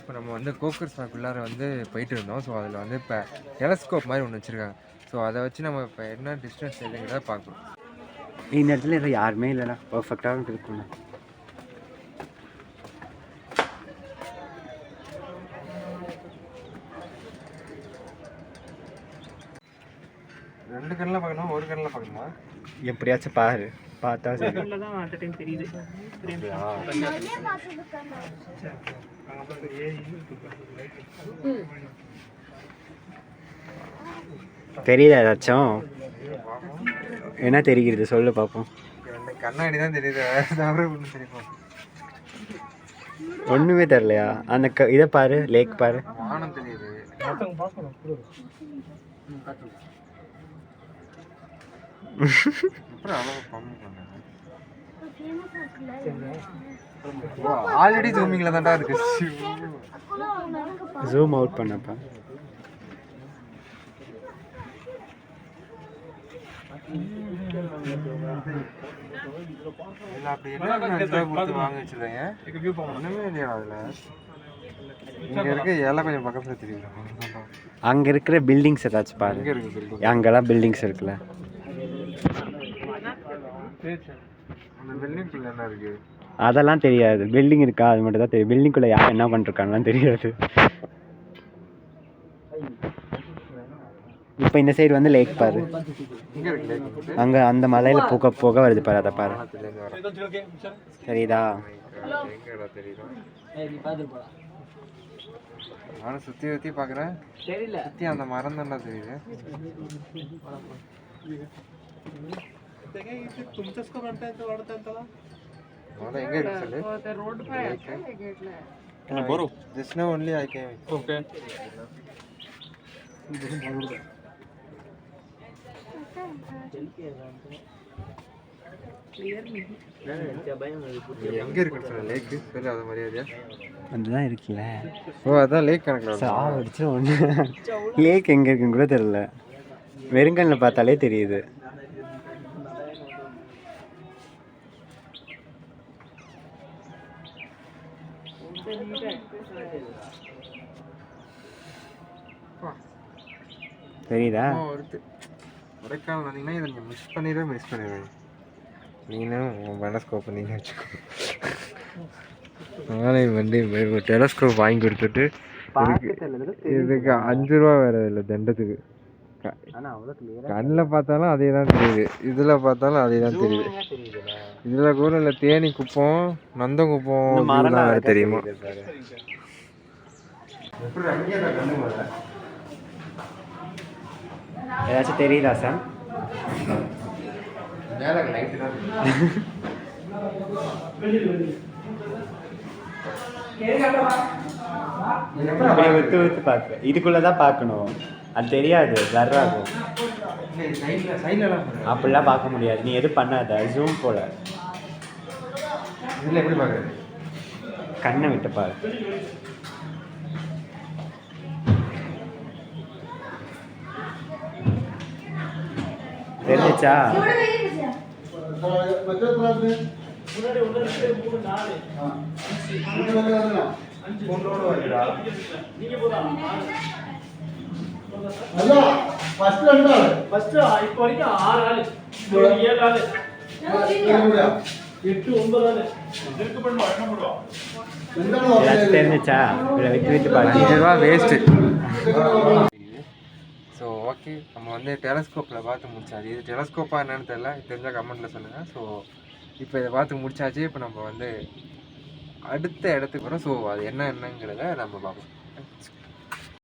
இப்போ நம்ம வந்து கோக்கர்ஸ் பார்க்குள்ளார வந்து போயிட்டு இருந்தோம். ஸோ அதில் வந்து இப்போ டெலஸ்கோப் மாதிரி ஒன்று வச்சுருக்காங்க. ஸோ அதை வச்சு நம்ம இப்போ என்ன டிஸ்டன்ஸ் தெரியுங்கிறத பார்க்கணும். இந்த இடத்துல யாருமே இல்லைண்ணா, பர்ஃபெக்டாக இருக்குண்ணா. ரெண்டு கண்ணில் பார்க்கணும், ஒரு கண்ணில் பார்க்கணுமா? எப்படியாச்சும் பாரு, பார்த்தா சரி. தெரியுதா ஏதாச்சும்? என்ன தெரிகிறது சொல்லு பார்ப்போம். கண்ணாடி தான் தெரியுது, ஒன்றும் தெரியுமா? ஒன்றுமே தெரியலையா? அந்த இதை பாரு, லேக் பாரு. வானம் தெரியுது. ஆல்ரெடி ஜூமிங்ல தான்டா இருக்கு. ஜூம் அவுட் பண்ணப்பா. அப்படி என்ன வாங்க வச்சிருக்கீங்க? ஒண்ணுமே இல்லையா அதுல? இங்க இருக்க எல்லாம் கொஞ்சம் பக்கத்துல தெரியுது. அங்க இருக்கிற பில்டிங்ஸ் ஏதாச்சும் பாரு. அங்கெல்லாம் பில்டிங்ஸ் இருக்குல்ல, அந்த பில்டிங்குள்ள என்ன இருக்கு அதெல்லாம் தெரியாது. பில்டிங் இருக்கா அது மட்டும் தான் தெரியும். பில்டிங்குள்ள யார் என்ன பண்ணிருக்காங்கலாம் தெரியாது. இப்போ இந்த சைடு வந்து லேக் பாரு. அங்க அந்த மலையில போக வருது பாரு, அதை பாரு. சரிதா? நானும் சுத்தி பாக்குறேன், சுத்தி அந்த மரம் தான்டா தெரியுது. எங்க இருக்கு சொல்லு. Just now only I came. Okay. எங்க இருக்கு சொல்ல லேக்? சொல்லு அது மரியாதையா. அதுதான் இருக்குல்ல. ஓ அதான் லேக் கணக்குல. சாவடிச்சு ஒன்று. லேக் எங்க இருக்குன்னு கூட தெரியல, வெறுங்கல்ல பார்த்தாலே தெரியுது. தெரியுதா? கொடைக்கானல் வந்தீங்கன்னா இதை நீங்கள் மிஸ் பண்ணிடுவேன். நீனும் உன் டெலஸ்கோப்பை நீங்கள் வச்சுக்கோ. நானே வந்து டெலஸ்கோப் வாங்கி கொடுத்துட்டு இதுக்கு 5 ரூபா வேறு இல்லை தண்டத்துக்கு. கண்ணில் பார்த்தாலும் அதே தான் தெரியுது, இதில் பார்த்தாலும் அதே தான் தெரியுது. இதில் கூட இல்லை, தேனி குப்பம், நந்தம் குப்பம் வேறு தெரியுமா? ஏதாச்சும் தெரியுதா சார்? வித்து பார்க்க இதுக்குள்ளதான் பார்க்கணும், அது தெரியாது, பிளர் ஆகும். அப்படிலாம் பார்க்க முடியாது, நீ எதுவும் பண்ணாத. ஜூம் போல எப்படி பார்க்குறது? கண்ணை விட்டு பாரு. தெரிஞ்சிச்சா? தெரிஞ்சிச்சா? விட்டு பாரு. 5 ரூபா வேஸ்ட்டு. ஸோ ஓகே, நம்ம வந்து டெலஸ்கோப்பில் பார்த்து முடிச்சாச்சு. இது டெலஸ்கோப்பாக என்னன்னு தெரியல, தெரிஞ்சால் கமெண்ட்டில் சொல்லுங்கள். ஸோ இப்போ இதை பார்த்து முடிச்சாச்சு. இப்போ நம்ம வந்து அடுத்த இடத்துக்கு வரோம். ஸோ அது என்னங்கிறத நம்ம பார்ப்போம்.